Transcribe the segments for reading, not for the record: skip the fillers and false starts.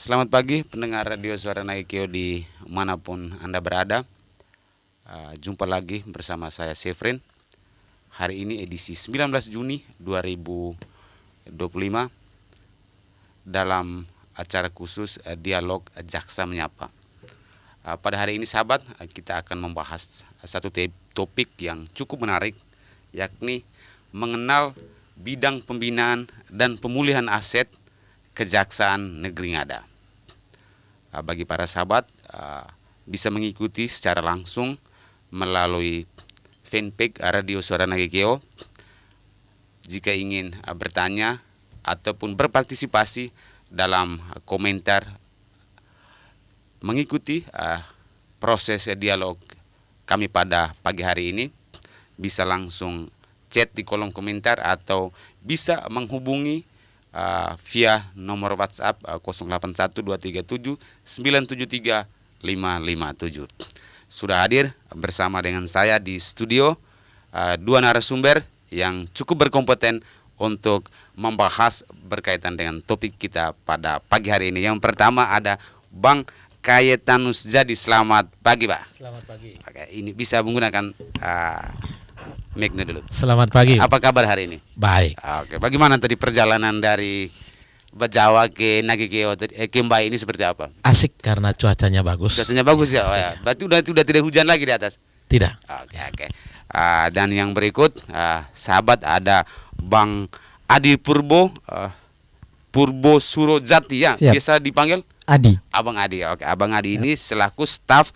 Selamat pagi pendengar Radio Suara Nagekeo di manapun Anda berada. Jumpa lagi bersama saya Sefrin. Hari ini edisi 19 Juni 2025 dalam acara khusus Dialog Jaksa Menyapa. Pada hari ini sahabat, kita akan membahas satu topik yang cukup menarik, yakni mengenal bidang pembinaan dan pemulihan aset Kejaksaan Negeri Ngada. Bagi para sahabat bisa mengikuti secara langsung melalui fanpage Radio Suara Nagekeo. Jika ingin bertanya ataupun berpartisipasi dalam komentar mengikuti proses dialog kami pada pagi hari ini, bisa langsung chat di kolom komentar atau bisa menghubungi via nomor WhatsApp 081237973557. Sudah hadir bersama dengan saya di studio dua narasumber yang cukup berkompeten untuk membahas berkaitan dengan topik kita pada pagi hari ini. Yang pertama ada Bang Kayetanus Jadi. Selamat pagi, Pak. Selamat pagi. Oke, ini bisa menggunakan mic-nya dulu. Selamat pagi. Apa kabar hari ini? Baik. Oke, bagaimana tadi perjalanan dari Bajawa ke Nagekeo ke Mbai ini seperti apa? Asik karena cuacanya bagus. Cuacanya bagus ya. Oh ya. Berarti udah tidak hujan lagi di atas. Tidak. Oke. Dan yang berikut sahabat ada Bang Adi Purbo Purbo Surojati ya. Siap. Biasa dipanggil Adi. Abang Adi. Oke, Abang Adi ini selaku staf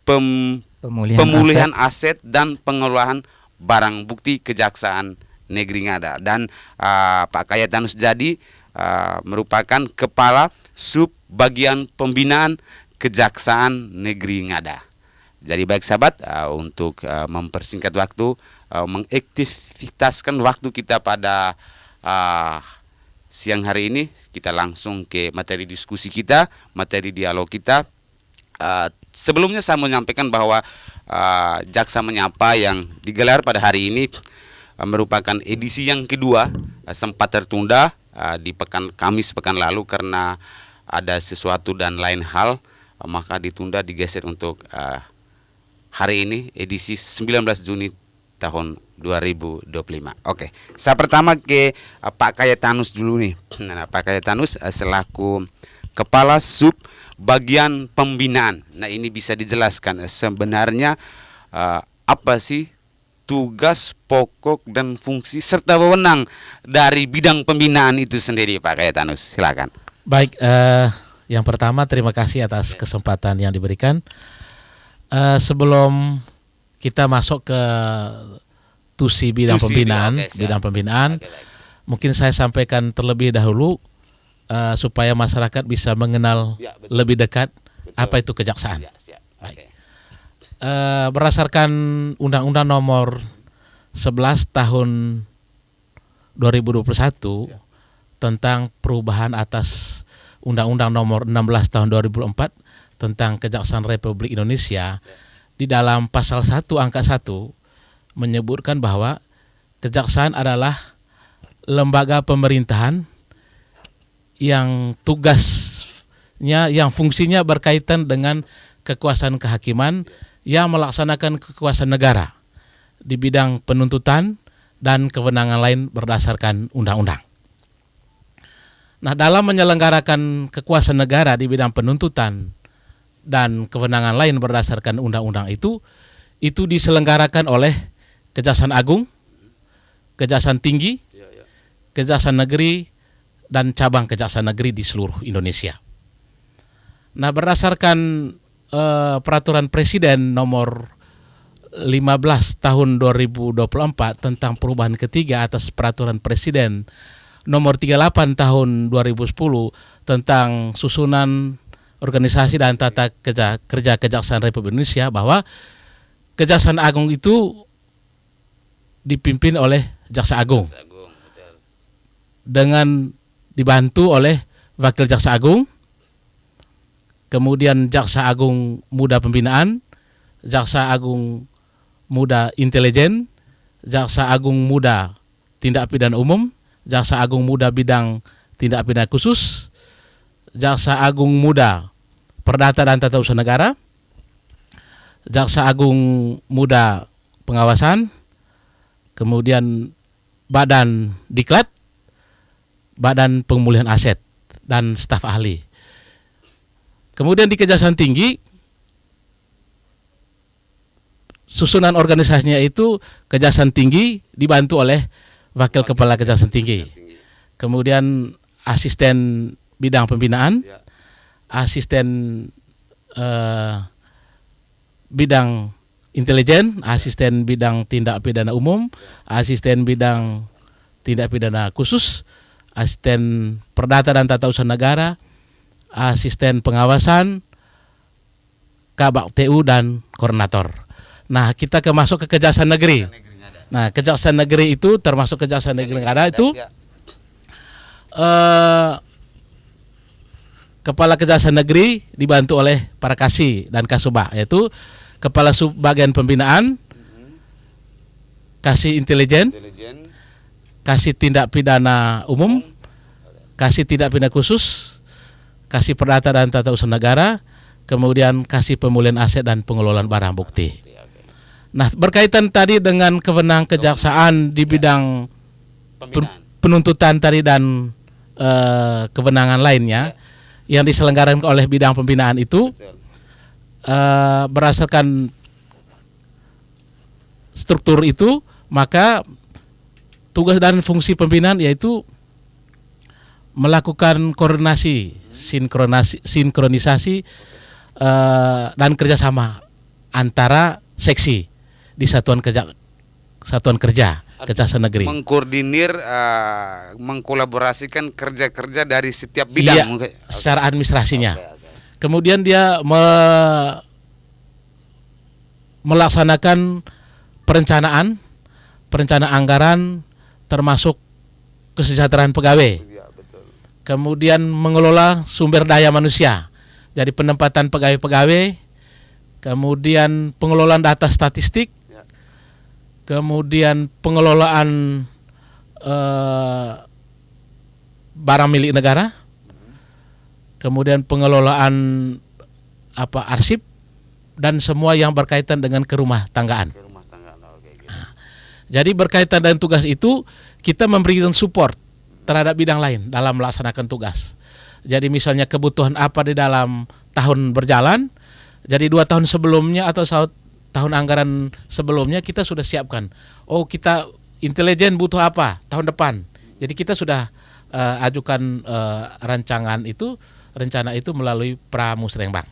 Pemulihan pemulihan aset dan pengelolaan barang bukti Kejaksaan Negeri Ngada. Dan Pak Kayetanus Jadi merupakan Kepala Sub Bagian Pembinaan Kejaksaan Negeri Ngada. Jadi baik sahabat, untuk mempersingkat waktu, mengaktivitaskan waktu kita pada siang hari ini, kita langsung ke materi diskusi kita, materi dialog kita. Sebelumnya saya menyampaikan bahwa Jaksa Menyapa yang digelar pada hari ini merupakan edisi yang kedua, sempat tertunda di Kamis pekan lalu karena ada sesuatu dan lain hal, maka ditunda digeser untuk hari ini edisi 19 Juni tahun 2025. Oke, saya pertama ke Pak Kayetanus dulu nih. Nah, Pak Kayetanus selaku Kepala Sub Bagian Pembinaan. Nah, ini bisa dijelaskan sebenarnya apa sih tugas pokok dan fungsi serta wewenang dari bidang pembinaan itu sendiri, Pak Kayetanus? Silakan. Baik, yang pertama terima kasih atas kesempatan yang diberikan. Sebelum kita masuk ke tusi bidang pembinaan, Oke, mungkin saya sampaikan terlebih dahulu supaya masyarakat bisa mengenal lebih dekat apa itu kejaksaan. Baik. Berdasarkan Undang-Undang Nomor 11 Tahun 2021 tentang perubahan atas Undang-Undang Nomor 16 Tahun 2004 tentang Kejaksaan Republik Indonesia, di dalam pasal 1 angka 1 menyebutkan bahwa kejaksaan adalah lembaga pemerintahan yang tugasnya, yang fungsinya berkaitan dengan kekuasaan kehakiman yang melaksanakan kekuasaan negara di bidang penuntutan dan kewenangan lain berdasarkan undang-undang. Nah, dalam menyelenggarakan kekuasaan negara di bidang penuntutan dan kewenangan lain berdasarkan undang-undang itu diselenggarakan oleh Kejaksaan Agung, Kejaksaan Tinggi, Kejaksaan Negeri, dan cabang Kejaksaan Negeri di seluruh Indonesia. Nah, berdasarkan Peraturan Presiden Nomor 15 Tahun 2024 tentang perubahan ketiga atas Peraturan Presiden Nomor 38 Tahun 2010 tentang susunan organisasi dan tata kerja Kejaksaan Republik Indonesia, bahwa Kejaksaan Agung itu dipimpin oleh Jaksa Agung dengan dibantu oleh Wakil Jaksa Agung, kemudian Jaksa Agung Muda Pembinaan, Jaksa Agung Muda Intelijen, Jaksa Agung Muda Tindak Pidana Umum, Jaksa Agung Muda Bidang Tindak Pidana Khusus, Jaksa Agung Muda Perdata dan Tata Usaha Negara, Jaksa Agung Muda Pengawasan, kemudian Badan Diklat, Badan Pemulihan Aset, dan staf ahli. Kemudian di Kejaksaan Tinggi, susunan organisasinya itu Kejaksaan Tinggi dibantu oleh Wakil Kepala Kejaksaan Tinggi. Kemudian asisten bidang pembinaan, asisten bidang intelijen, asisten bidang tindak pidana umum, asisten bidang tindak pidana khusus, asisten perdata dan tata usaha negara, asisten pengawasan, kabak TU, dan koordinator. Nah, kita masuk ke Kejaksaan Negeri. Nah, Kejaksaan Negeri itu termasuk Kejaksaan Negeri Negara itu Kepala Kejaksaan Negeri dibantu oleh para Kasih dan Kasubag, yaitu Kepala Subbagian Pembinaan, Kasih Intelijen, Kasih Tindak Pidana Umum, Kasih Tindak Pidana Khusus, Kasih Perdata dan Tata Usaha Negara, kemudian Kasih Pemulihan Aset dan Pengelolaan Barang Bukti. Nah, berkaitan tadi dengan kewenangan kejaksaan di bidang penuntutan tadi dan kewenangan lainnya yang diselenggarakan oleh bidang pembinaan itu berdasarkan struktur itu, maka tugas dan fungsi pembinaan yaitu melakukan koordinasi, sinkronisasi dan kerjasama antara seksi di satuan kerja Kejaksaan Negeri. Mengkoordinir, mengkolaborasikan kerja-kerja dari setiap bidang. Iya, secara administrasinya. Kemudian dia melaksanakan perencanaan anggaran termasuk kesejahteraan pegawai. Kemudian mengelola sumber daya manusia. Jadi penempatan pegawai-pegawai, kemudian pengelolaan data statistik, kemudian pengelolaan barang milik negara, kemudian pengelolaan arsip dan semua yang berkaitan dengan kerumah tanggaan. Jadi berkaitan dengan tugas itu kita memberikan support terhadap bidang lain dalam melaksanakan tugas. Jadi misalnya kebutuhan apa di dalam tahun berjalan, jadi 2 tahun sebelumnya atau tahun anggaran sebelumnya kita sudah siapkan. Oh, kita intelijen butuh apa tahun depan. Jadi kita sudah ajukan rencana itu melalui Pramusrenbang.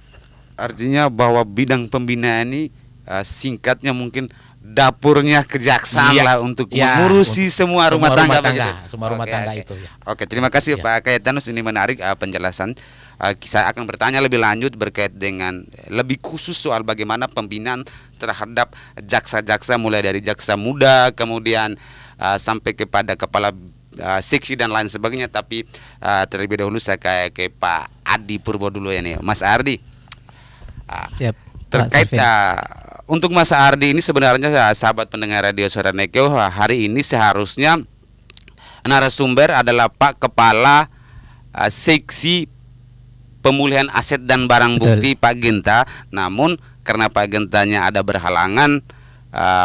Artinya bahwa bidang pembinaan ini singkatnya mungkin dapurnya kejaksaan lah untuk mengurusi semua rumah tangga. Semua rumah tangga itu. Ya. Oke, terima kasih Pak Kaetanus, ini menarik penjelasan. Saya akan bertanya lebih lanjut berkait dengan lebih khusus soal bagaimana pembinaan terhadap jaksa-jaksa, mulai dari jaksa muda kemudian sampai kepada kepala seksi dan lain sebagainya. Tapi terlebih dahulu saya ke Pak Adi Purbo dulu ya nih, Mas Ardi. Siap. Terkait untuk Mas Ardi ini sebenarnya sahabat pendengar Radio Suara Nekeo, hari ini seharusnya narasumber adalah Pak Kepala Seksi Pemulihan Aset dan Barang Bukti, Pak Genta. Namun karena Pak Gentanya ada berhalangan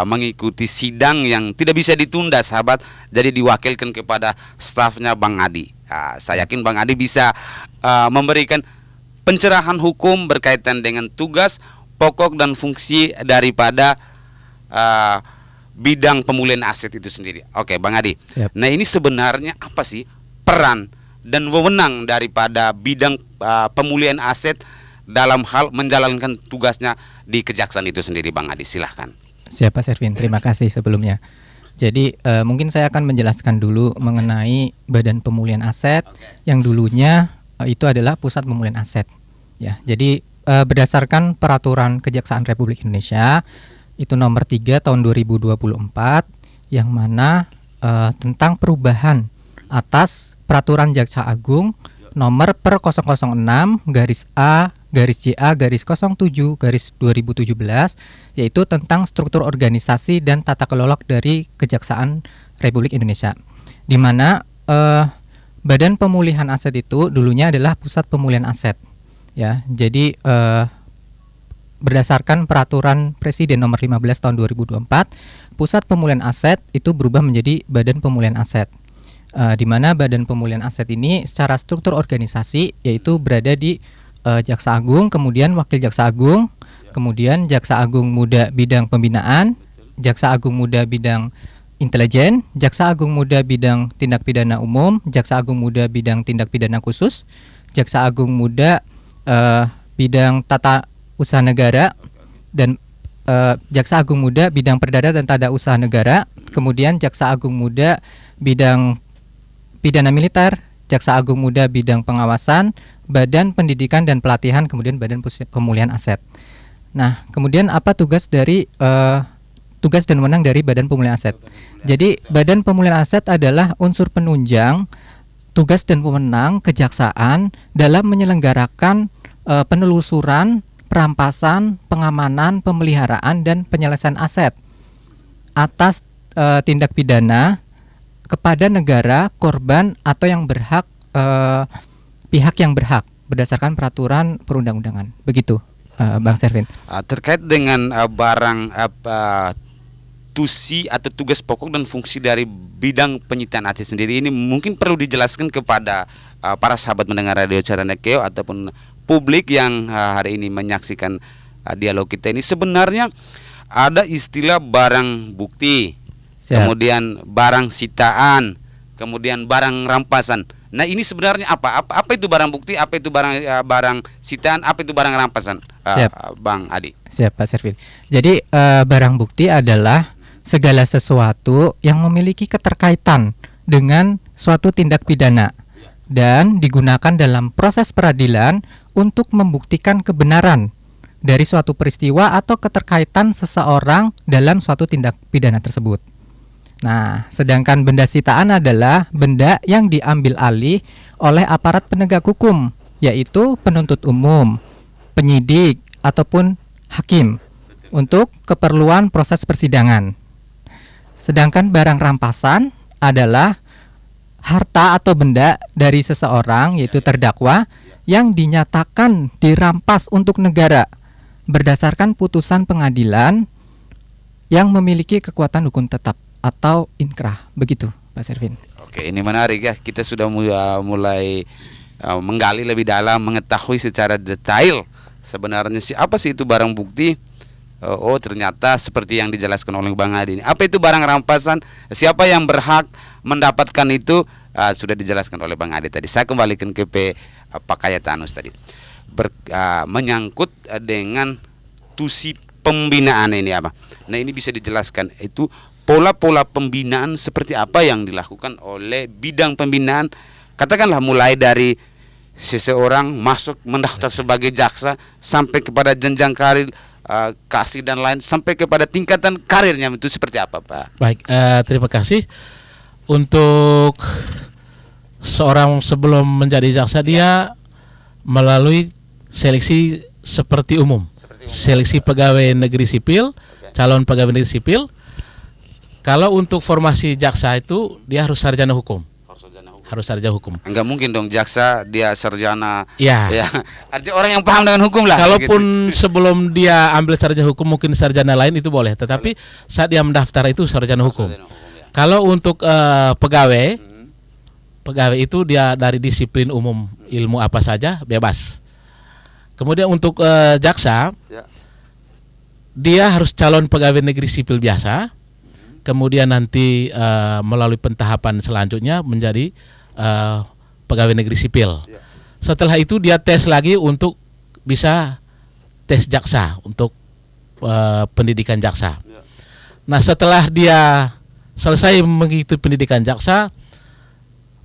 mengikuti sidang yang tidak bisa ditunda sahabat, jadi diwakilkan kepada stafnya Bang Adi. Saya yakin Bang Adi bisa memberikan pencerahan hukum berkaitan dengan tugas, pokok dan fungsi daripada bidang pemulihan aset itu sendiri. Oke, Bang Adi. Siap. Nah, ini sebenarnya apa sih peran dan wewenang daripada bidang pemulihan aset dalam hal menjalankan tugasnya di kejaksaan itu sendiri, Bang Adi? Silahkan. Siap, Pak Servin. Terima kasih sebelumnya. Jadi mungkin saya akan menjelaskan dulu mengenai Badan Pemulihan Aset yang dulunya itu adalah Pusat Pemulihan Aset. Ya, jadi berdasarkan Peraturan Kejaksaan Republik Indonesia itu nomor 3 tahun 2024 yang mana tentang perubahan atas Peraturan Jaksa Agung nomor per 006-A-JA-07-2017 yaitu tentang struktur organisasi dan tata kelola dari Kejaksaan Republik Indonesia, di mana Badan Pemulihan Aset itu dulunya adalah Pusat Pemulihan Aset. Ya, jadi berdasarkan Peraturan Presiden Nomor 15 Tahun 2024, Pusat Pemulihan Aset itu berubah menjadi Badan Pemulihan Aset. Di mana Badan Pemulihan Aset ini secara struktur organisasi yaitu berada di Jaksa Agung, kemudian Wakil Jaksa Agung, kemudian Jaksa Agung Muda bidang pembinaan, Jaksa Agung Muda bidang intelijen, Jaksa Agung Muda bidang tindak pidana umum, Jaksa Agung Muda bidang tindak pidana khusus, Jaksa Agung Muda bidang tata usaha negara, dan Jaksa Agung Muda bidang perdata dan tata usaha negara, kemudian Jaksa Agung Muda bidang pidana militer, Jaksa Agung Muda bidang pengawasan, Badan Pendidikan dan Pelatihan, kemudian Badan Pemulihan Aset. Nah, kemudian apa tugas dan wewenang dari Badan Pemulihan Aset? Jadi Badan Pemulihan Aset adalah unsur penunjang tugas dan wewenang kejaksaan dalam menyelenggarakan penelusuran, perampasan, pengamanan, pemeliharaan, dan penyelesaian aset atas tindak pidana kepada negara, korban, atau yang berhak, pihak yang berhak berdasarkan peraturan perundang-undangan. Begitu, Bang Servin. Terkait dengan barang tusi atau tugas pokok dan fungsi dari bidang penyitaan aset sendiri ini mungkin perlu dijelaskan kepada para sahabat mendengar radio Carana Keo ataupun publik yang hari ini menyaksikan dialog kita ini. Sebenarnya ada istilah barang bukti, kemudian barang sitaan, kemudian barang rampasan. Nah, ini sebenarnya apa itu barang bukti, apa itu barang sitaan, apa itu barang rampasan? Bang Adi. Siap, Pak Servin. Jadi barang bukti adalah segala sesuatu yang memiliki keterkaitan dengan suatu tindak pidana dan digunakan dalam proses peradilan untuk membuktikan kebenaran dari suatu peristiwa atau keterkaitan seseorang dalam suatu tindak pidana tersebut. Nah, sedangkan benda sitaan adalah benda yang diambil alih oleh aparat penegak hukum, yaitu penuntut umum, penyidik, ataupun hakim untuk keperluan proses persidangan. Sedangkan barang rampasan adalah harta atau benda dari seseorang, yaitu terdakwa, yang dinyatakan dirampas untuk negara berdasarkan putusan pengadilan yang memiliki kekuatan hukum tetap atau inkrah. Begitu, Pak Servin. Oke, ini menarik ya. Kita sudah mulai menggali lebih dalam, mengetahui secara detail sebenarnya apa sih itu barang bukti. Oh, ternyata seperti yang dijelaskan oleh Bang Adi ini. Apa itu barang rampasan? Siapa yang berhak mendapatkan itu? Sudah dijelaskan oleh Bang Adi tadi. Saya kembalikan ke Pak Kayatanus tadi. Menyangkut dengan tusi pembinaan ini apa? Nah, ini bisa dijelaskan itu pola-pola pembinaan seperti apa yang dilakukan oleh bidang pembinaan. Katakanlah mulai dari seseorang masuk mendaftar sebagai jaksa sampai kepada jenjang karir, kasih dan lain sampai kepada tingkatan karirnya itu seperti apa, Pak? Baik, terima kasih. Untuk seorang sebelum menjadi jaksa dia melalui seleksi seperti umum. Seleksi pegawai negeri sipil, calon pegawai negeri sipil. Kalau untuk formasi jaksa itu dia harus sarjana hukum. Harus sarjana hukum. Enggak mungkin dong jaksa dia sarjana. Ya. Artinya orang yang paham dengan hukum lah. Kalaupun gitu. Sebelum dia ambil sarjana hukum mungkin sarjana lain itu boleh, tetapi saat dia mendaftar itu sarjana hukum. Kalau untuk pegawai itu dia dari disiplin umum, ilmu apa saja bebas. Kemudian untuk jaksa dia harus calon pegawai negeri sipil biasa. Kemudian nanti melalui pentahapan selanjutnya menjadi pegawai negeri sipil. Setelah itu dia tes lagi untuk bisa tes jaksa untuk pendidikan jaksa. Nah, setelah dia selesai mengikuti pendidikan jaksa,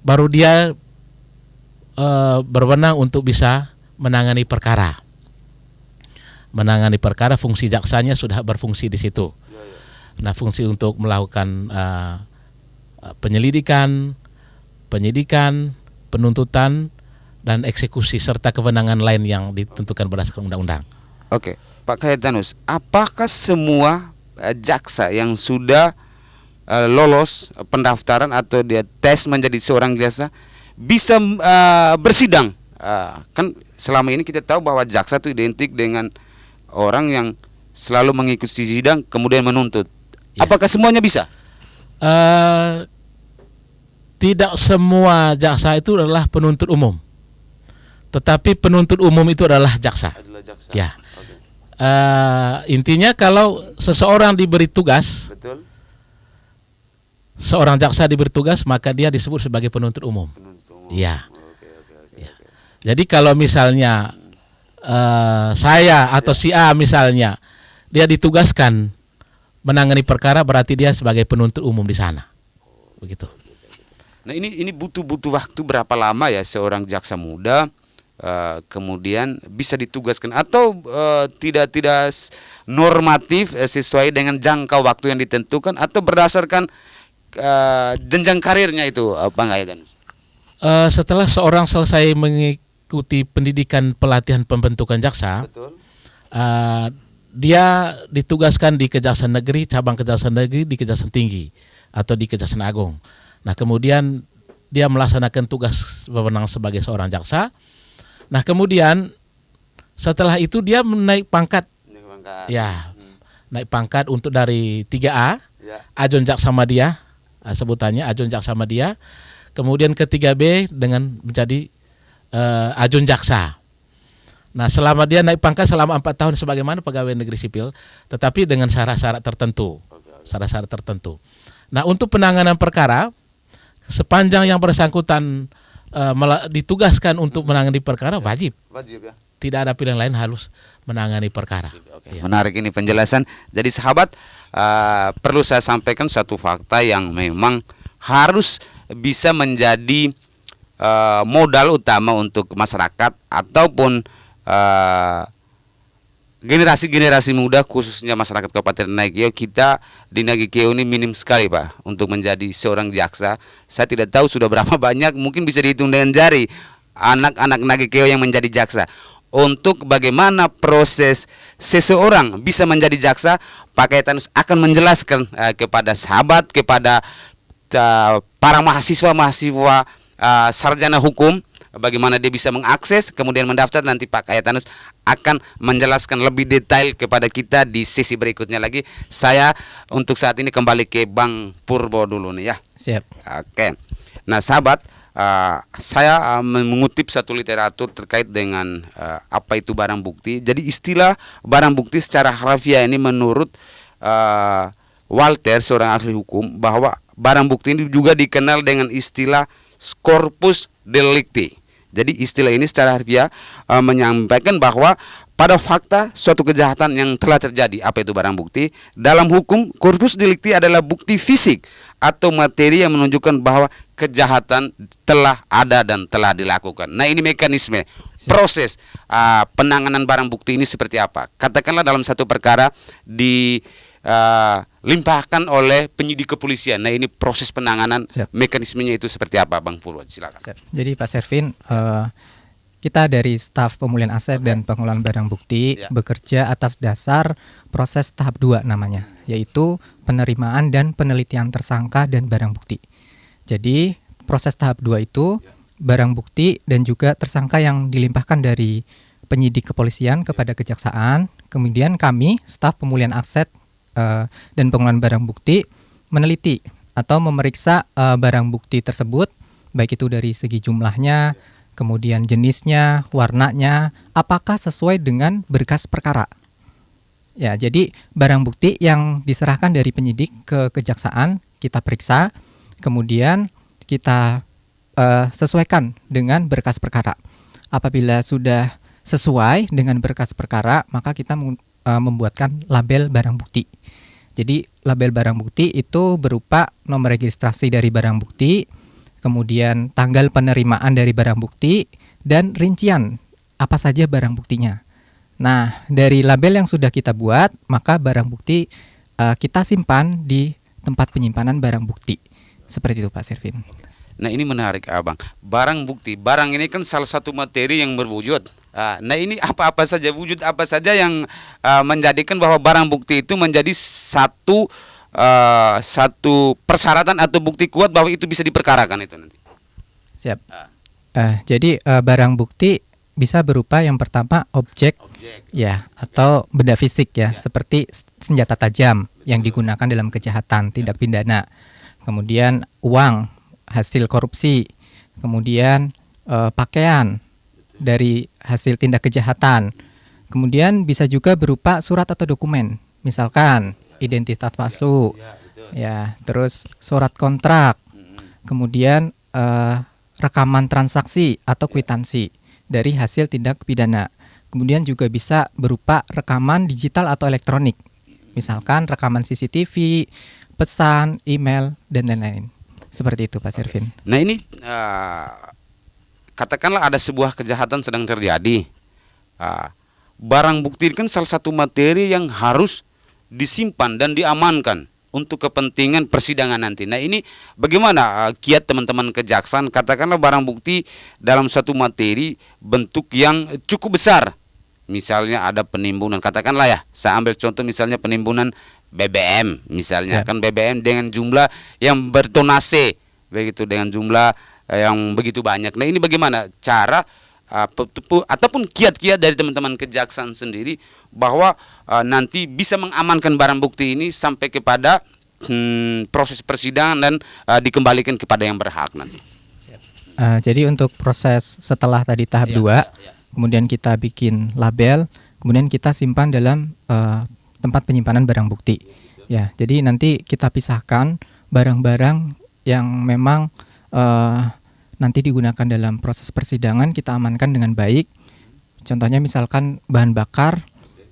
baru dia berwenang untuk bisa menangani perkara. Menangani perkara, fungsi jaksanya sudah berfungsi di situ. Nah, fungsi untuk melakukan penyelidikan, penyidikan, penuntutan, dan eksekusi serta kewenangan lain yang ditentukan berdasarkan undang-undang. Oke, Pak Kayatanus, apakah semua jaksa yang sudah lolos pendaftaran atau dia tes menjadi seorang jaksa bisa bersidang. Kan selama ini kita tahu bahwa jaksa itu identik dengan orang yang selalu mengikuti sidang kemudian menuntut. Ya. Apakah semuanya bisa? Tidak semua jaksa itu adalah penuntut umum, tetapi penuntut umum itu adalah jaksa. Adalah jaksa. Ya. Oke. Intinya kalau seseorang diberi tugas, Betul. seorang jaksa diberi tugas, maka dia disebut sebagai penuntut umum. Penuntut umum. Ya. Oke. Ya. Jadi kalau misalnya saya atau si A misalnya dia ditugaskan menangani perkara, berarti dia sebagai penuntut umum di sana. Begitu. Nah ini butuh waktu berapa lama ya seorang jaksa muda kemudian bisa ditugaskan atau tidak normatif sesuai dengan jangka waktu yang ditentukan atau berdasarkan jenjang karirnya itu Bang Aidanus? Setelah seorang selesai mengikuti pendidikan pelatihan pembentukan jaksa, Betul. dia ditugaskan di Kejaksaan Negeri, cabang Kejaksaan Negeri, di Kejaksaan Tinggi atau di Kejaksaan Agung. Nah kemudian dia melaksanakan tugas wewenang sebagai seorang jaksa. Nah kemudian setelah itu dia naik pangkat. Ya, naik pangkat untuk dari 3A, Ya. Ajun Jaksa Madya, sebutannya Ajun Jaksa Madya. Kemudian ke 3B dengan menjadi Ajun Jaksa. Nah selama dia naik pangkat selama 4 tahun sebagaimana pegawai negeri sipil, tetapi dengan syarat-syarat tertentu. Syarat-syarat tertentu. Nah untuk penanganan perkara, sepanjang yang bersangkutan ditugaskan untuk menangani perkara, wajib. Wajib ya. Tidak ada pilihan lain, harus menangani perkara. Oke. Ya. Menarik ini penjelasan. Jadi sahabat, perlu saya sampaikan satu fakta yang memang harus bisa menjadi modal utama untuk masyarakat ataupun generasi-generasi muda, khususnya masyarakat Kabupaten Nagikeo. Kita di Nagikeo ini minim sekali Pak untuk menjadi seorang jaksa. Saya tidak tahu sudah berapa banyak, mungkin bisa dihitung dengan jari anak-anak Nagikeo yang menjadi jaksa. Untuk bagaimana proses seseorang bisa menjadi jaksa, Pak Aidanus akan menjelaskan kepada sahabat, kepada para mahasiswa sarjana hukum, bagaimana dia bisa mengakses kemudian mendaftar. Nanti Pak Aidanus akan menjelaskan lebih detail kepada kita di sesi berikutnya lagi. Saya untuk saat ini kembali ke Bang Purbo dulu nih ya. Siap. Oke. Nah sahabat, saya mengutip satu literatur terkait dengan apa itu barang bukti. Jadi istilah barang bukti secara harfiah ini menurut Walter, seorang ahli hukum, bahwa barang bukti ini juga dikenal dengan istilah corpus delicti. Jadi istilah ini secara harfiah menyampaikan bahwa pada fakta suatu kejahatan yang telah terjadi. Apa itu barang bukti? Dalam hukum, corpus delicti adalah bukti fisik atau materi yang menunjukkan bahwa kejahatan telah ada dan telah dilakukan. Nah ini mekanisme proses penanganan barang bukti ini seperti apa? Katakanlah dalam satu perkara limpahkan oleh penyidik kepolisian. Nah ini proses penanganan. Siap. Mekanismenya itu seperti apa Bang Purwo? Silakan. Jadi Pak Servin, kita dari staf pemulihan aset dan pengelolaan barang bukti Ya. bekerja atas dasar proses tahap 2 namanya, yaitu penerimaan dan penelitian tersangka dan barang bukti. Jadi proses tahap 2 itu barang bukti dan juga tersangka yang dilimpahkan dari penyidik kepolisian kepada kejaksaan. Kemudian kami staf pemulihan aset dan pengelolaan barang bukti meneliti atau memeriksa barang bukti tersebut, baik itu dari segi jumlahnya, kemudian jenisnya, warnanya, apakah sesuai dengan berkas perkara. Ya, jadi barang bukti yang diserahkan dari penyidik ke kejaksaan kita periksa, kemudian kita sesuaikan dengan berkas perkara. Apabila sudah sesuai dengan berkas perkara, maka kita membuatkan label barang bukti. Jadi label barang bukti itu berupa nomor registrasi dari barang bukti, kemudian tanggal penerimaan dari barang bukti, dan rincian apa saja barang buktinya. Nah, dari label yang sudah kita buat, maka barang bukti kita simpan di tempat penyimpanan barang bukti. Seperti itu Pak Servin. Nah ini menarik Abang. Barang bukti, barang ini kan salah satu materi yang berwujud. Nah ini apa-apa saja, wujud apa saja yang menjadikan bahwa barang bukti itu menjadi satu persyaratan atau bukti kuat bahwa itu bisa diperkarakan itu nanti. Siap. Jadi barang bukti bisa berupa yang pertama objek ya atau benda fisik ya, seperti senjata tajam yang digunakan dalam kejahatan tindak pidana. Kemudian uang hasil korupsi, kemudian pakaian dari hasil tindak kejahatan. Kemudian bisa juga berupa surat atau dokumen, misalkan identitas palsu, ya, terus surat kontrak, kemudian rekaman transaksi atau kwitansi dari hasil tindak pidana. Kemudian juga bisa berupa rekaman digital atau elektronik, misalkan rekaman CCTV, pesan, email, dan lain-lain. Seperti itu, Pak Servin. Nah ini katakanlah ada sebuah kejahatan sedang terjadi. Barang bukti kan salah satu materi yang harus disimpan dan diamankan untuk kepentingan persidangan nanti. Nah ini bagaimana kiat teman-teman kejaksaan, katakanlah barang bukti dalam satu materi bentuk yang cukup besar. Misalnya ada penimbunan, katakanlah ya, saya ambil contoh misalnya penimbunan BBM misalnya, kan BBM dengan jumlah yang bertonase, begitu, dengan jumlah yang begitu banyak. Nah ini bagaimana cara ataupun kiat-kiat dari teman-teman kejaksaan sendiri bahwa nanti bisa mengamankan barang bukti ini sampai kepada proses persidangan dan dikembalikan kepada yang berhak nanti. Jadi untuk proses setelah tadi tahap 2, kemudian kita bikin label, kemudian kita simpan dalam tempat penyimpanan barang bukti. Ya, jadi nanti kita pisahkan barang-barang yang memang nanti digunakan dalam proses persidangan, kita amankan dengan baik. Contohnya misalkan bahan bakar,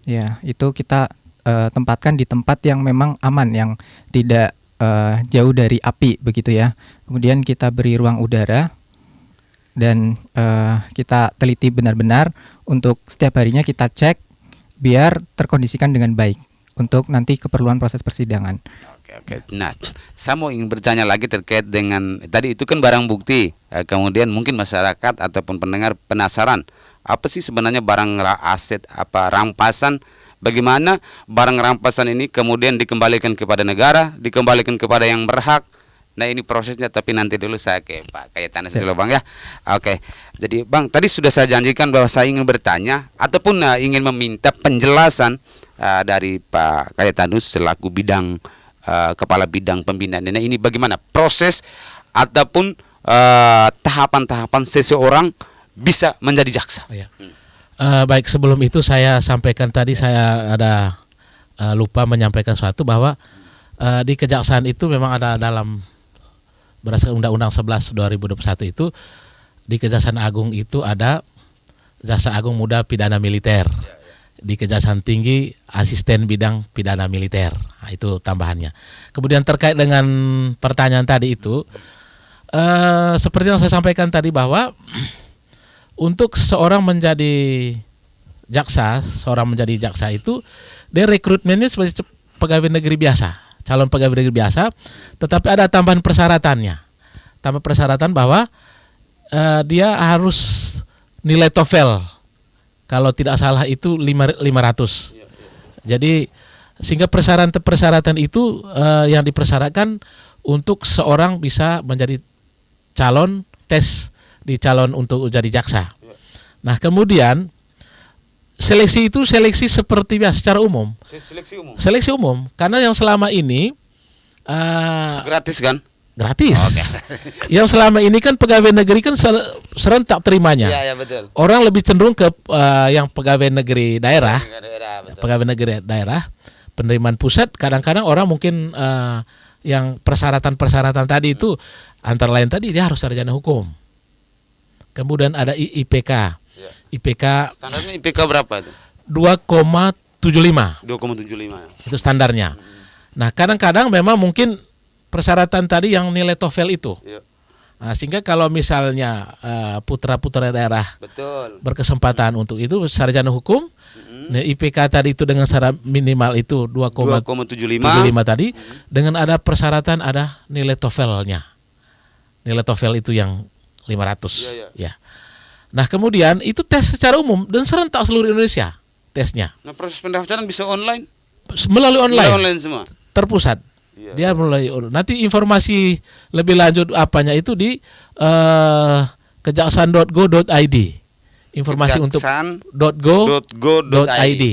ya itu kita tempatkan di tempat yang memang aman, yang tidak jauh dari api, begitu ya. Kemudian kita beri ruang udara dan kita teliti benar-benar untuk setiap harinya kita cek biar terkondisikan dengan baik untuk nanti keperluan proses persidangan. Oke. Nah, saya mau ingin bertanya lagi terkait dengan tadi itu kan barang bukti. Kemudian mungkin masyarakat ataupun pendengar penasaran, apa sih sebenarnya barang aset rampasan? Bagaimana barang rampasan ini kemudian dikembalikan kepada negara, dikembalikan kepada yang berhak? Nah ini prosesnya, tapi nanti dulu saya ke Pak Kayetanus dulu Bang ya. Oke. Jadi Bang, tadi sudah saya janjikan bahwa saya ingin bertanya ataupun ingin meminta penjelasan dari Pak Kayetanus selaku kepala bidang pembinaan. Nah ini bagaimana proses ataupun tahapan-tahapan seseorang bisa menjadi jaksa. Ya. Baik, sebelum itu saya sampaikan tadi, saya ada lupa menyampaikan suatu bahwa di kejaksaan itu memang ada dalam berdasarkan Undang-Undang 11 2021 itu di Kejaksaan Agung itu ada Jaksa Agung Muda Pidana Militer. Di Kejaksaan Tinggi asisten bidang pidana militer. Nah, itu tambahannya. Kemudian terkait dengan pertanyaan tadi itu seperti yang saya sampaikan tadi bahwa untuk seorang menjadi jaksa itu dia rekrutmennya sebagai pegawai negeri biasa, calon pegawai negeri biasa, tetapi ada tambahan persyaratannya. Tambah persyaratan bahwa dia harus nilai TOEFL kalau tidak salah itu 500. Jadi sehingga persyaratan itu yang dipersyaratkan untuk seorang bisa menjadi calon untuk jadi jaksa. Nah kemudian seleksi itu seleksi seperti biasa secara umum. Seleksi umum karena yang selama ini gratis kan? Gratis. Okay. Yang selama ini kan pegawai negeri kan serentak terimanya. Iya, betul. Orang lebih cenderung ke yang pegawai negeri daerah. Pegawai negeri daerah, penerimaan pusat. Kadang-kadang orang mungkin yang persyaratan tadi itu antara lain tadi dia harus sarjana hukum. Kemudian ada IPK. Ya. IPK standarnya IPK berapa itu? 2,75. 2,75. Itu standarnya. Nah, kadang-kadang memang mungkin persyaratan tadi yang nilai TOEFL itu. Ya. Nah, sehingga kalau misalnya putra-putra daerah berkesempatan untuk itu sarjana hukum, nah, IPK tadi itu dengan syarat minimal itu 2,75 tadi, dengan ada persyaratan ada nilai TOEFL-nya. Nilai TOEFL itu yang 500. Ya. Nah, kemudian itu tes secara umum dan serentak seluruh Indonesia tesnya. Nah, proses pendaftaran bisa online? Melalui online. Online semua. Terpusat. Dia mulai nanti informasi lebih lanjut apanya itu di kejaksaan.go.id. Informasi untuk .go.id.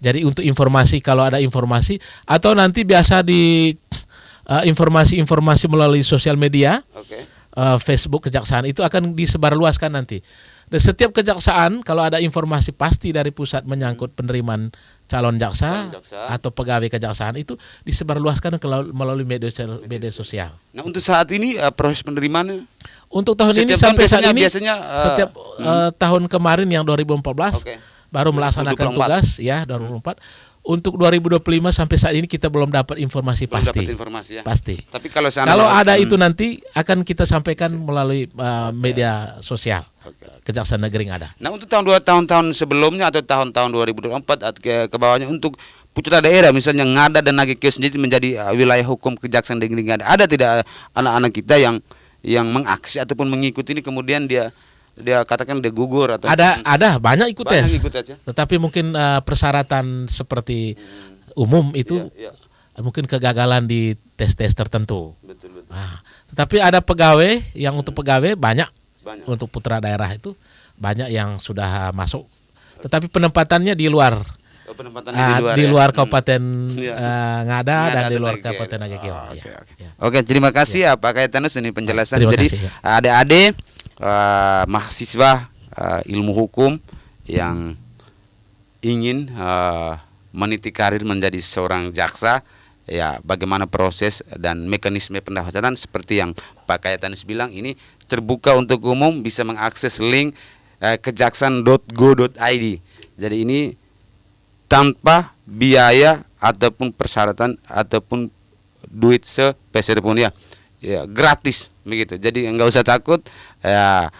Jadi untuk informasi kalau ada informasi atau nanti biasa di informasi-informasi melalui sosial media, Facebook kejaksaan itu akan disebarluaskan nanti. Dan setiap kejaksaan kalau ada informasi pasti dari pusat menyangkut penerimaan calon jaksa atau pegawai kejaksaan itu disebarluaskan melalui media sosial. Nah untuk saat ini proses penerimaannya untuk tahun ini sampai saat ini setiap tahun kemarin yang 2014 baru melaksanakan tugas ya 2024. Untuk 2025 sampai saat ini kita belum dapat informasi pasti. Pasti. Tapi kalau ada itu nanti akan kita sampaikan melalui media sosial. Kejaksaan Negeri yang ada. Nah untuk tahun-tahun sebelumnya atau tahun-tahun 2024 ke bawahnya untuk putra daerah misalnya Ngada dan Nageke sendiri menjadi wilayah hukum Kejaksaan Negeri Ngada. Ada tidak anak-anak kita yang mengaksi ataupun mengikuti ini kemudian dia katakan dia gugur atau ada banyak ikut tes. Tetapi mungkin persyaratan seperti umum itu mungkin kegagalan di tes-tes tertentu. Betul. Nah, tetapi ada pegawai yang untuk pegawai banyak. Untuk putra daerah itu banyak yang sudah masuk. Tetapi penempatannya di luar. Di luar Kabupaten Ngada dan di luar Kabupaten Nageke. Oke, terima kasih Pak Kaetanus ini penjelasan. Jadi adik-adik mahasiswa ilmu hukum yang ingin meniti karir menjadi seorang jaksa, ya bagaimana proses dan mekanisme pendaftaran seperti yang Pak Kaetanus bilang ini terbuka untuk umum, bisa mengakses link kejaksaan.go.id. Jadi ini tanpa biaya ataupun persyaratan ataupun duit sepeser pun ya gratis begitu. Jadi nggak usah takut, ya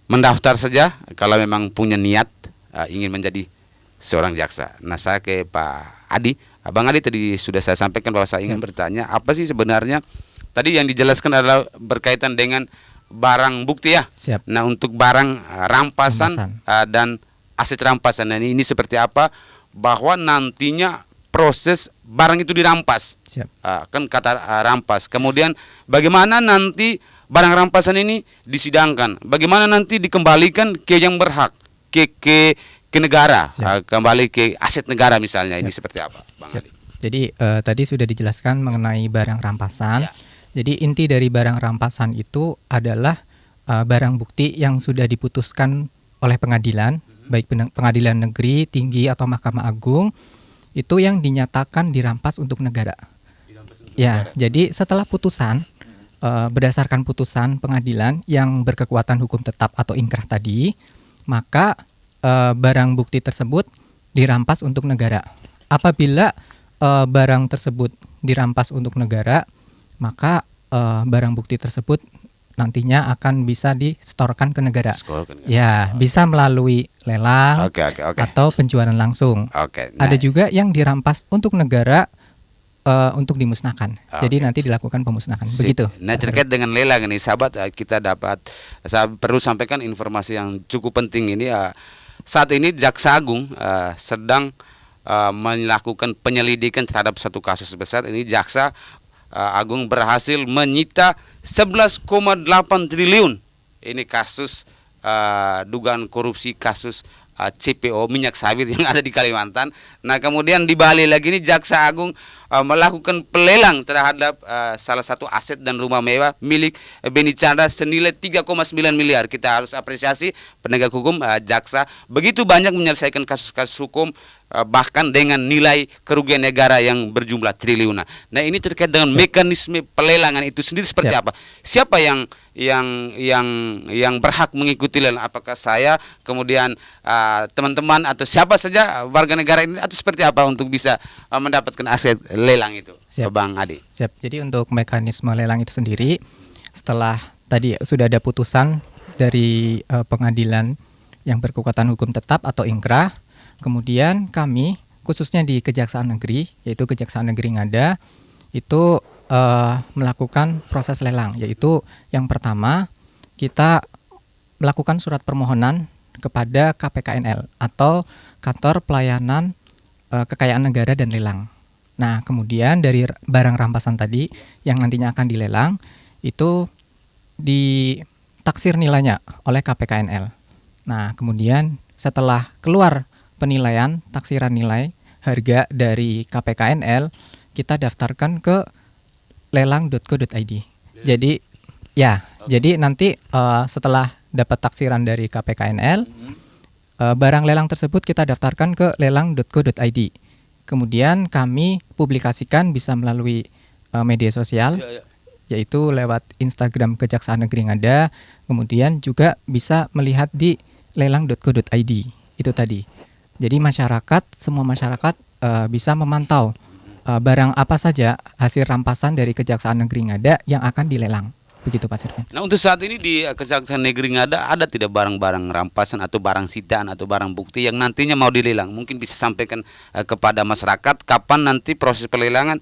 mendaftar saja kalau memang punya niat ingin menjadi seorang jaksa. Nah saya ke Pak Adi, Abang Adi tadi sudah saya sampaikan bahwa saya ingin bertanya apa sih sebenarnya tadi yang dijelaskan adalah berkaitan dengan barang bukti ya. Siap. Nah untuk barang rampasan dan aset rampasan, nah, ini seperti apa bahwa nantinya proses barang itu dirampas. Siap. Kan kata rampas. Kemudian bagaimana nanti barang rampasan ini disidangkan, bagaimana nanti dikembalikan ke yang berhak, ke negara, kembali ke aset negara misalnya. Ini seperti apa, Bang Adi? Jadi tadi sudah dijelaskan mengenai barang rampasan. Jadi inti dari barang rampasan itu adalah barang bukti yang sudah diputuskan oleh pengadilan, baik pengadilan negeri, tinggi atau Mahkamah Agung, itu yang dinyatakan dirampas untuk negara. Jadi setelah putusan, berdasarkan putusan pengadilan yang berkekuatan hukum tetap atau ingkrah tadi, maka barang bukti tersebut dirampas untuk negara. Apabila barang tersebut dirampas untuk negara, maka barang bukti tersebut nantinya akan bisa disetorkan ke negara. Bisa melalui lelang atau penjualan langsung. Ada juga yang dirampas untuk negara untuk dimusnahkan. Jadi nanti dilakukan pemusnahan. Begitu. Nah terkait dengan lelang ini sahabat, saya perlu sampaikan informasi yang cukup penting ini. Saat ini Jaksa Agung sedang melakukan penyelidikan terhadap satu kasus besar. Ini Jaksa Agung berhasil menyita 11,8 triliun. Ini kasus dugaan korupsi kasus CPO minyak sawit yang ada di Kalimantan. Nah kemudian di Bali lagi ini Jaksa Agung melakukan pelelang terhadap salah satu aset dan rumah mewah milik Beni Chandra senilai 3,9 miliar. Kita harus apresiasi penegak hukum jaksa begitu banyak menyelesaikan kasus-kasus hukum bahkan dengan nilai kerugian negara yang berjumlah triliunan. Nah ini terkait dengan mekanisme pelelangan itu sendiri seperti apa? Siapa yang berhak mengikuti lelang? Apakah saya, kemudian teman-teman atau siapa saja warga negara ini atau seperti apa untuk bisa mendapatkan aset lelang itu? Bang Adi. Siap. Jadi untuk mekanisme lelang itu sendiri, setelah tadi sudah ada putusan dari pengadilan yang berkekuatan hukum tetap atau ingkrah, kemudian kami khususnya di Kejaksaan Negeri, yaitu Kejaksaan Negeri Ngada, itu melakukan proses lelang, yaitu yang pertama kita melakukan surat permohonan kepada KPKNL atau Kantor Pelayanan Kekayaan Negara dan Lelang. Nah, kemudian dari barang rampasan tadi yang nantinya akan dilelang itu ditaksir nilainya oleh KPKNL. Nah, kemudian setelah keluar penilaian taksiran nilai harga dari KPKNL, kita daftarkan ke lelang.co.id. Jadi jadi nanti setelah dapat taksiran dari KPKNL, barang lelang tersebut kita daftarkan ke lelang.co.id. Kemudian kami publikasikan bisa melalui media sosial, yaitu lewat Instagram Kejaksaan Negeri Ngada. Kemudian juga bisa melihat di lelang.co.id itu tadi. Jadi semua masyarakat bisa memantau barang apa saja hasil rampasan dari Kejaksaan Negeri Ngada yang akan dilelang. Begitu Pak Sirvin. Nah, untuk saat ini di Kejaksaan Negeri Ngada ada tidak barang-barang rampasan atau barang sitaan atau barang bukti yang nantinya mau dilelang? Mungkin bisa sampaikan kepada masyarakat kapan nanti proses pelelangan,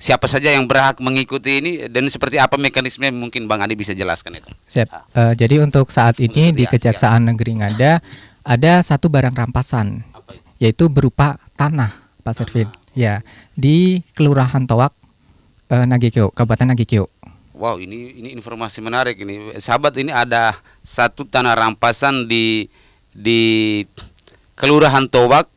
siapa saja yang berhak mengikuti ini dan seperti apa mekanisme, mungkin Bang Adi bisa jelaskan itu. Siap. Jadi untuk saat ini di Kejaksaan Negeri Ngada ada satu barang rampasan, yaitu berupa tanah Pak Sirvin. Ya, di Kelurahan Towak, Nagekeo, Kabupaten Nagekeo. Wow, ini informasi menarik ini, sahabat. Ini ada satu tanah rampasan di Kelurahan Towak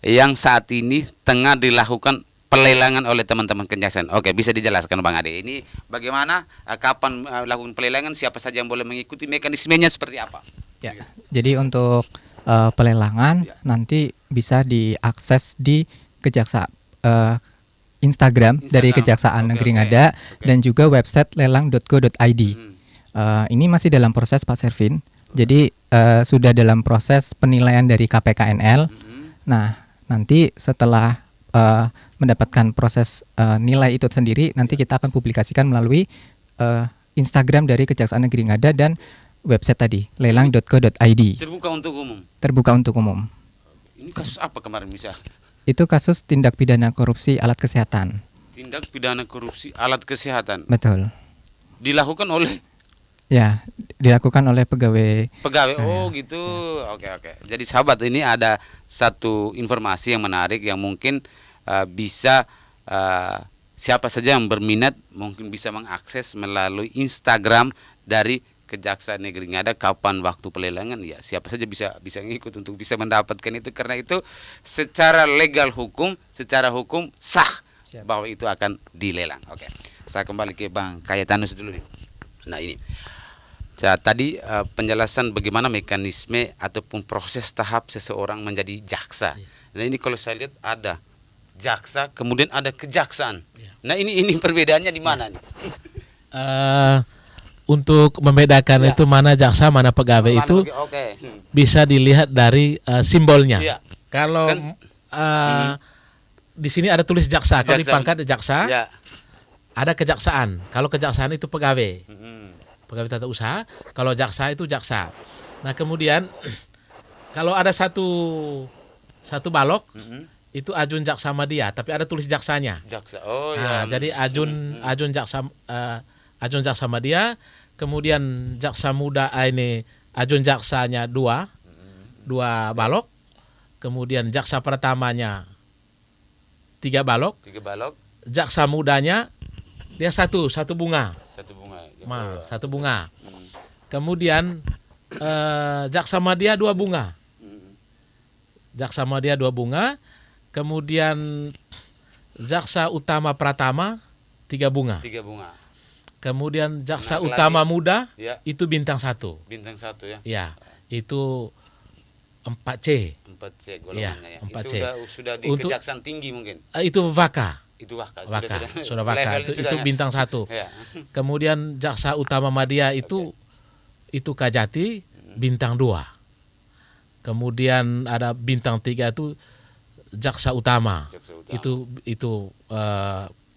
yang saat ini tengah dilakukan pelelangan oleh teman-teman kejaksaan. Oke, bisa dijelaskan Bang Ade. Ini bagaimana, kapan melakukan pelelangan, siapa saja yang boleh mengikuti, mekanismenya seperti apa? Ya. Jadi untuk pelelangan nanti bisa diakses di Instagram dari Kejaksaan Negeri Ngada dan juga website lelang.co.id. Ini masih dalam proses Pak Servin. Jadi sudah dalam proses penilaian dari KPKNL. Nah, nanti setelah mendapatkan proses nilai itu sendiri, nanti kita akan publikasikan melalui Instagram dari Kejaksaan Negeri Ngada dan website tadi lelang.co.id. Terbuka untuk umum. Terbuka untuk umum. Ini kasus apa kemarin bisa? Itu kasus tindak pidana korupsi alat kesehatan. Tindak pidana korupsi alat kesehatan. Betul. Dilakukan oleh? Ya, dilakukan oleh pegawai. Oh gitu. Oke. Jadi sahabat, ini ada satu informasi yang menarik yang mungkin bisa siapa saja yang berminat mungkin bisa mengakses melalui Instagram dari Kejaksaan Negeri Ngada kapan waktu pelelangan, ya siapa saja bisa ngikut untuk bisa mendapatkan itu, karena itu secara legal secara hukum sah. Siap. Bahwa itu akan dilelang. Oke. Saya kembali ke Bang Kayetanus dulu nih. Nah, ini tadi penjelasan bagaimana mekanisme ataupun proses tahap seseorang menjadi jaksa. Nah, ini kalau saya lihat ada jaksa kemudian ada kejaksaan. Nah, ini perbedaannya di mana nih? Untuk membedakan itu mana jaksa mana pegawai itu bisa dilihat dari simbolnya. Kalau di sini ada tulis jaksa, kalau di pangkat jaksa ada kejaksaan. Kalau kejaksaan itu pegawai, pegawai tata usaha. Kalau jaksa itu jaksa. Nah, kemudian kalau ada satu balok itu ajun jaksa madya, tapi ada tulis jaksanya. Jaksa. Jadi ajun jaksa madya, kemudian jaksa muda ini ajun jaksanya dua balok, kemudian jaksa pertamanya 3 balok, jaksa mudanya dia satu bunga. Satu bunga. Kemudian jaksa madya 2 bunga. Jaksa madya 2 bunga, kemudian jaksa utama pratama 3 bunga. Kemudian jaksa utama muda itu bintang 1. Bintang 1 ya. Ya, itu 4C. 4C golongannya ya. 4C. Itu sudah di kejaksaan tinggi mungkin. Itu Vaka. Itu Vaka. Sudah Vaka. Itu bintang 1. Ya. Kemudian jaksa utama madya itu Kajati bintang 2. Kemudian ada bintang 3 itu jaksa utama. Itu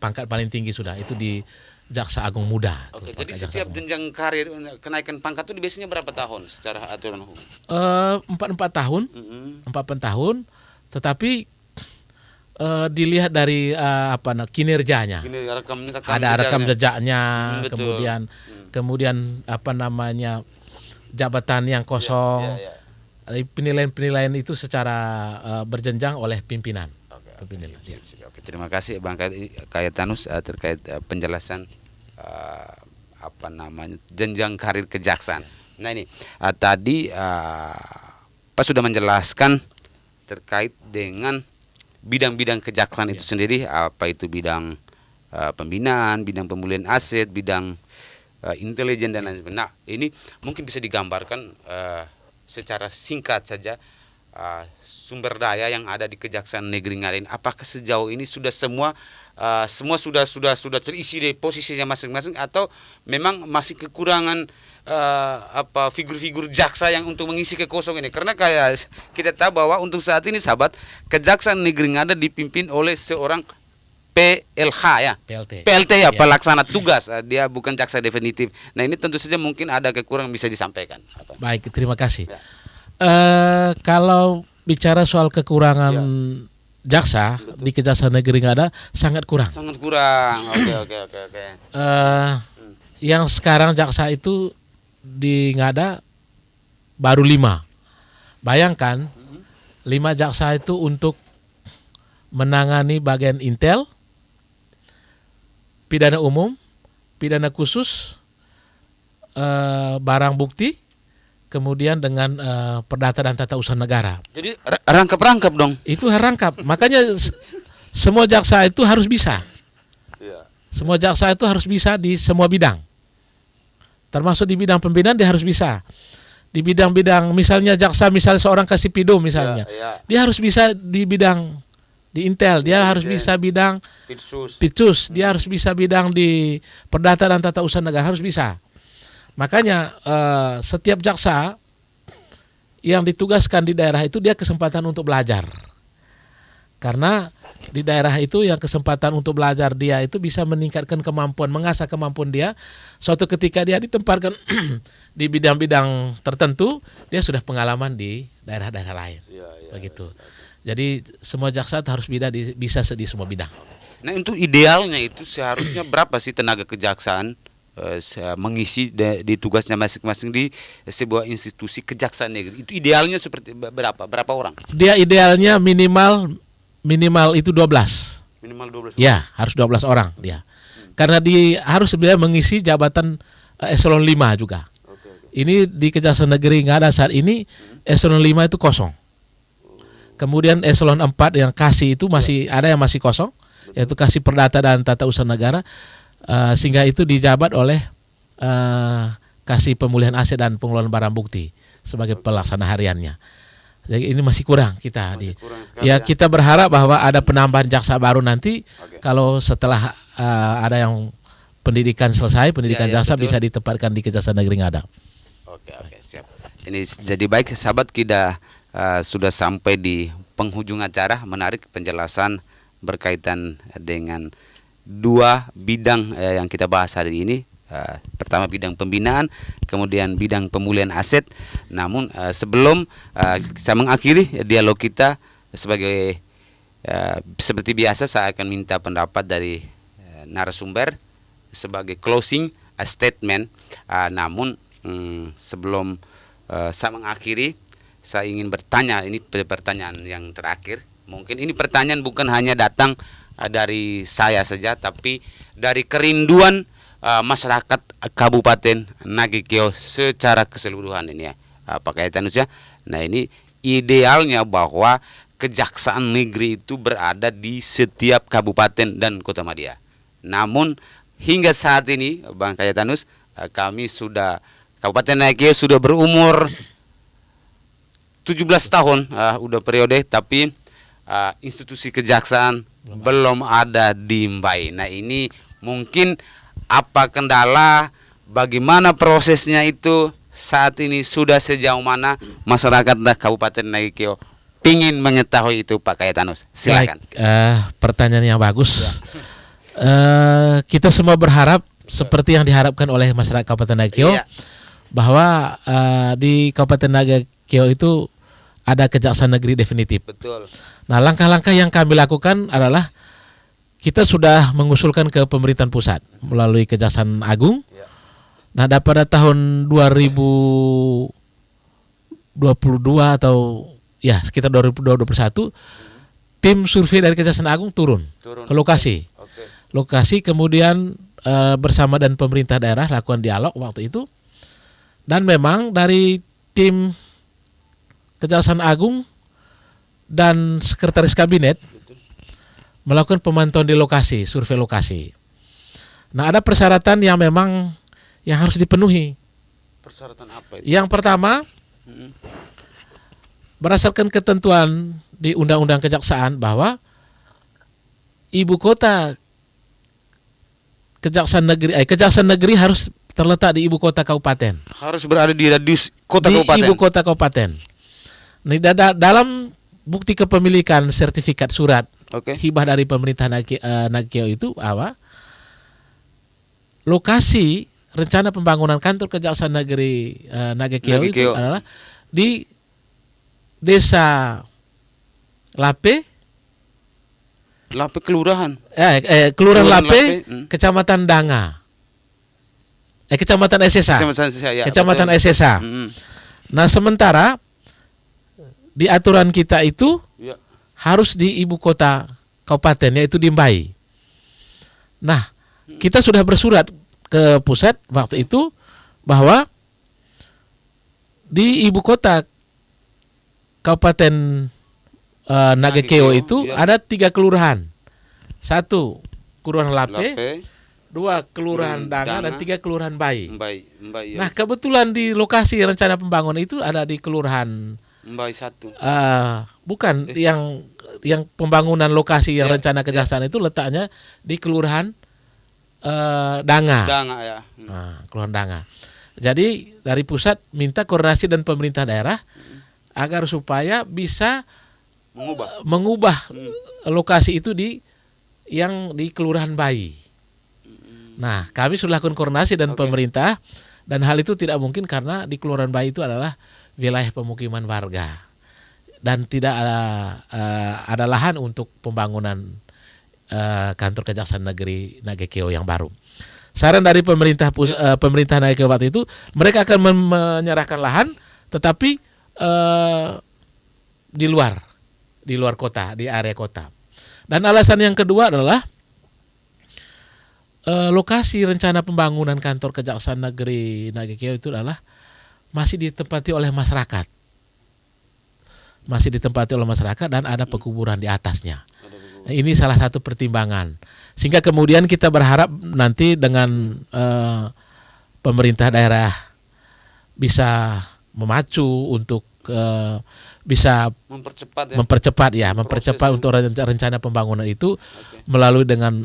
pangkat paling tinggi sudah. Itu di Jaksa Agung Muda. Oke, jadi setiap jenjang karir kenaikan pangkat itu biasanya berapa tahun secara aturan hukum? 4 tahun. 4 tahun. Tetapi dilihat dari kinerjanya. Ada rekam jejaknya, kemudian jabatan yang kosong. Penilaian itu secara berjenjang oleh pimpinan. Pembinaan. Oke, terima kasih Bang Kayatanus terkait penjelasan jenjang karir kejaksaan. Nah ini tadi Pak sudah menjelaskan terkait dengan bidang-bidang kejaksaan itu sendiri, apa itu bidang pembinaan, bidang pemulihan aset, bidang intelijen dan lain sebagainya. Nah ini mungkin bisa digambarkan secara singkat saja sumber daya yang ada di Kejaksaan Negeri Ngaden. Apakah sejauh ini sudah semua sudah terisi di posisinya masing-masing, atau memang masih kekurangan figur-figur jaksa yang untuk mengisi kekosongan ini? Karena kayak kita tahu bahwa untuk saat ini sahabat, Kejaksaan Negeri Ngaden dipimpin oleh seorang PLH ya, PLT ya, pelaksana tugas, dia bukan jaksa definitif. Nah ini tentu saja mungkin ada kekurangan bisa disampaikan. Baik, terima kasih. Kalau bicara soal kekurangan jaksa di Kejaksaan Negeri Ngada, sangat kurang. Sangat kurang. Oke. Yang sekarang jaksa itu di Ngada baru 5. Bayangkan 5 jaksa itu untuk menangani bagian intel, pidana umum, pidana khusus, barang bukti, kemudian dengan perdata dan tata usaha negara. Jadi rangkap dong. Itu rangkap. Makanya semua jaksa itu harus bisa. Semua jaksa itu harus bisa di semua bidang. Termasuk di bidang pembinaan dia harus bisa. Di bidang-bidang misalnya jaksa, misalnya seorang Kasipido misalnya, dia harus bisa di bidang di intel, dia harus bisa bidang pitsus, dia harus bisa bidang di perdata dan tata usaha negara, harus bisa. Makanya setiap jaksa yang ditugaskan di daerah itu dia kesempatan untuk belajar. Karena di daerah itu yang kesempatan untuk belajar dia itu bisa meningkatkan kemampuan, mengasah kemampuan dia. Suatu ketika dia ditempatkan di bidang-bidang tertentu, dia sudah pengalaman di daerah-daerah lain. Begitu. Jadi semua jaksa harus bisa di semua bidang. Nah itu idealnya itu seharusnya berapa sih tenaga kejaksaan mengisi di tugasnya masing-masing di sebuah institusi kejaksaan negeri? Itu idealnya seperti berapa orang? Dia idealnya minimal itu 12. Minimal 12 orang. Ya, harus 12 orang dia. Karena harus sebenarnya mengisi jabatan eselon 5 juga. Ini di Kejaksaan Negeri nggak ada saat ini, eselon 5 itu kosong. Kemudian eselon 4 yang kasih itu masih ada yang masih kosong, yaitu kasih perdata dan tata usaha negara, sehingga itu dijabat oleh kasih pemulihan aset dan pengelolaan barang bukti sebagai pelaksana hariannya. Jadi ini masih kurang kita kita berharap bahwa ada penambahan jaksa baru nanti kalau setelah ada yang pendidikan selesai, pendidikan jaksa betul. Bisa ditempatkan di Kejaksaan Negeri Ngada. Oke, siap. Ini jadi baik sahabat, kita sudah sampai di penghujung acara. Menarik penjelasan berkaitan dengan 2 bidang yang kita bahas hari ini. Pertama bidang pembinaan, kemudian bidang pemulihan aset. Namun sebelum saya mengakhiri dialog kita seperti biasa, saya akan minta pendapat dari narasumber sebagai closing statement. Namun sebelum saya mengakhiri, saya ingin bertanya, ini pertanyaan yang terakhir. Mungkin ini pertanyaan bukan hanya datang dari saya saja, tapi dari kerinduan masyarakat Kabupaten Nagekeo secara keseluruhan ini ya, Pak Kayatanus ya. Nah ini idealnya bahwa Kejaksaan Negeri itu berada di setiap kabupaten dan kota madya. Namun hingga saat ini Bang Kayatanus, Kabupaten Nagekeo sudah berumur 17 tahun, udah periode, tapi institusi kejaksaan belum ada di Mbai. Nah ini mungkin apa kendala, bagaimana prosesnya itu saat ini, sudah sejauh mana masyarakat Kabupaten Nagekeo ingin mengetahui itu Pak Kayatanus? Silakan. Pertanyaan yang bagus. Kita semua berharap seperti yang diharapkan oleh masyarakat Kabupaten Nagekeo, bahwa di Kabupaten Nagekeo itu ada Kejaksaan Negeri definitif. Betul. Nah, langkah-langkah yang kami lakukan adalah kita sudah mengusulkan ke pemerintahan pusat melalui Kejaksaan Agung. Nah, pada tahun 2022 atau ya sekitar 2021 tim survei dari Kejaksaan Agung turun ke lokasi. Oke. Lokasi kemudian bersama dan pemerintah daerah lakukan dialog waktu itu. Dan memang dari tim Kejaksaan Agung dan Sekretaris Kabinet melakukan pemantauan di lokasi, survei lokasi. Nah, ada persyaratan yang memang yang harus dipenuhi. Persyaratan apa itu? Yang pertama, berdasarkan ketentuan di Undang-Undang Kejaksaan bahwa ibu kota Kejaksaan negeri harus terletak di ibu kota kabupaten. Harus berada di radius kota Di kabupaten. ibu kota kabupaten. Nah, dalam bukti kepemilikan sertifikat surat Oke. hibah dari pemerintah Nagekeo itu apa? Lokasi rencana pembangunan kantor Kejaksaan Negeri Nagekeo itu Nagekeo. adalah di Desa Lape, Lape kelurahan. Kelurahan Kelurahan Lape, Lape, Kecamatan Danga, Kecamatan Esesa, Kecamatan Esesa. Nah, sementara di aturan kita itu Ya. harus di ibu kota kabupaten, yaitu di Mbai. Nah, kita sudah bersurat ke pusat waktu itu bahwa di ibu kota kabupaten Nagekeo itu ya. ada 3 kelurahan. 1 kelurahan Lape, Lape, 2 kelurahan Danga, dan 3 kelurahan Mbai. Mbai, ya. Nah, kebetulan di lokasi rencana pembangunan itu ada di kelurahan Mbai 1. bukan yang pembangunan lokasi yang Ya, rencana kejaksaan itu letaknya di kelurahan Danga. Danga ya. Nah, kelurahan Danga. Jadi dari pusat minta koordinasi dan pemerintah daerah agar supaya bisa mengubah lokasi itu di kelurahan Mbai. Nah, kami sudah lakukan koordinasi dan pemerintah, dan hal itu tidak mungkin karena di kelurahan Mbai itu adalah wilayah pemukiman warga dan tidak ada lahan untuk pembangunan kantor Kejaksaan Negeri Nagekeo yang baru. Saran dari pemerintah Nagekeo waktu itu, mereka akan menyerahkan lahan, tetapi di luar kota, di area kota. Dan alasan yang kedua adalah lokasi rencana pembangunan kantor Kejaksaan Negeri Nagekeo itu adalah masih ditempati oleh masyarakat. Dan ada pekuburan di atasnya. Nah, ini salah satu pertimbangan. Sehingga kemudian kita berharap nanti dengan pemerintah daerah bisa memacu untuk bisa mempercepat untuk rencana pembangunan itu melalui dengan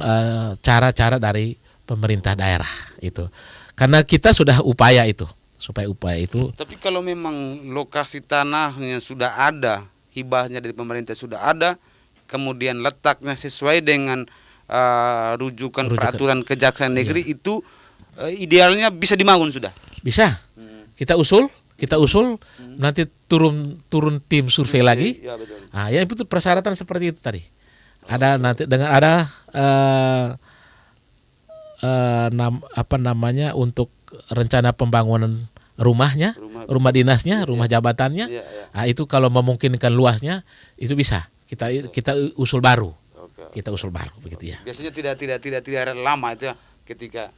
cara-cara dari pemerintah daerah itu. Karena kita sudah upaya itu. Tapi kalau memang lokasi tanahnya sudah ada, hibahnya dari pemerintah sudah ada, kemudian letaknya sesuai dengan rujukan peraturan Kejaksaan Negeri, itu idealnya bisa dibangun sudah. Bisa. Kita usul nanti turun tim survei lagi. Ya, betul. Nah, ya itu persyaratan seperti itu tadi. Ada nanti dengan ada untuk rencana pembangunan rumahnya, rumah dinasnya, rumah jabatannya. Nah, itu kalau memungkinkan luasnya itu bisa kita usul baru. Kita usul baru begitu ya. Biasanya tidak lama itu ya ketika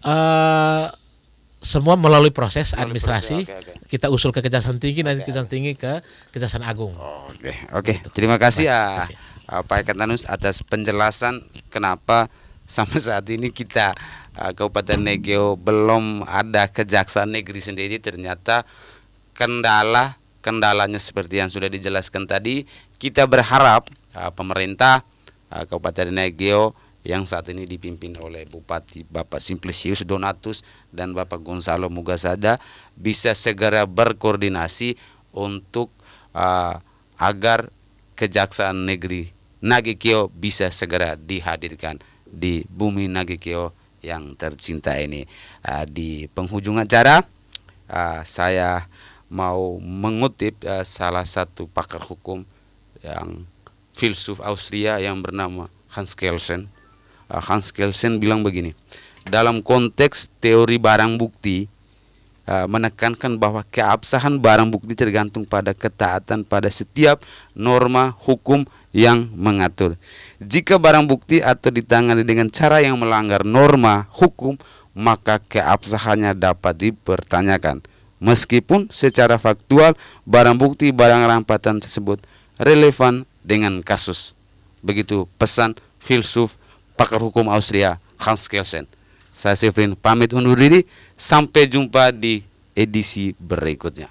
semua melalui proses administrasi. Kita usul ke Kejaksaan Tinggi, nanti Kejaksaan Tinggi ke Kejaksaan Agung. Oke. Terima kasih ya Pak Ekatanus atas penjelasan kenapa sampai saat ini kita Kabupaten Nagekeo belum ada Kejaksaan Negeri sendiri. Ternyata kendalanya seperti yang sudah dijelaskan tadi. Kita berharap pemerintah Kabupaten Nagekeo yang saat ini dipimpin oleh Bupati Bapak Simplicius Donatus dan Bapak Gonzalo Mugasada bisa segera berkoordinasi untuk agar Kejaksaan Negeri Nagekeo bisa segera dihadirkan di bumi Nagekeo yang tercinta ini. Di penghujung acara saya mau mengutip salah satu pakar hukum yang filsuf Austria yang bernama Hans Kelsen. Hans Kelsen bilang begini, dalam konteks teori barang bukti menekankan bahwa keabsahan barang bukti tergantung pada ketaatan pada setiap norma hukum yang mengatur. Jika barang bukti atau ditangani dengan cara yang melanggar norma hukum, maka keabsahannya dapat dipertanyakan. Meskipun secara faktual barang bukti barang rampasan tersebut relevan dengan kasus. Begitu pesan filsuf pakar hukum Austria Hans Kelsen. Saya Severin pamit undur diri, sampai jumpa di edisi berikutnya.